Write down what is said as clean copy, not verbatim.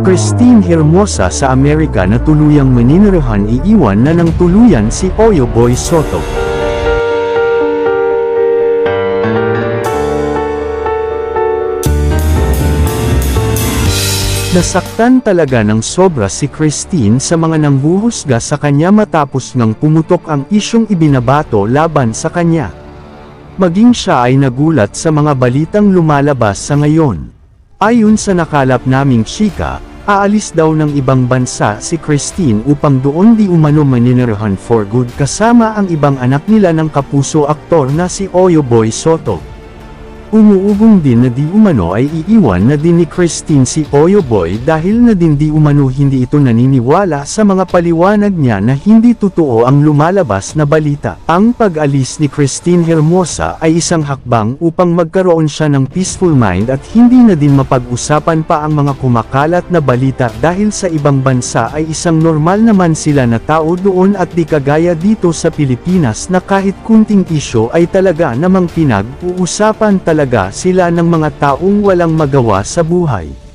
Christine Hermosa sa Amerika na tuluyang maninirahan, iiwan na ng tuluyan si Oyo Boy Soto. Nasaktan talaga ng sobra si Christine sa mga nanghuhusga sa kanya matapos ngang pumutok ang isyong ibinabato laban sa kanya. Maging siya ay nagulat sa mga balitang lumalabas sa ngayon. Ayon sa nakalap naming chika, aalis daw ng ibang bansa si Christine upang doon di umano maninirahan for good kasama ang ibang anak nila ng kapuso aktor na si Oyo Boy Soto. Umuugong din na di umano ay iiwan na din ni Christine si Oyo Boy dahil na din di umano hindi ito naniniwala sa mga paliwanag niya na hindi totoo ang lumalabas na balita. Ang pag-alis ni Christine Hermosa ay isang hakbang upang magkaroon siya ng peaceful mind at hindi na din mapag-usapan pa ang mga kumakalat na balita dahil sa ibang bansa ay isang normal naman sila na tao doon at di kagaya dito sa Pilipinas na kahit kunting isyo ay talaga namang pinag-uusapan talaga sila ng mga taong walang magawa sa buhay.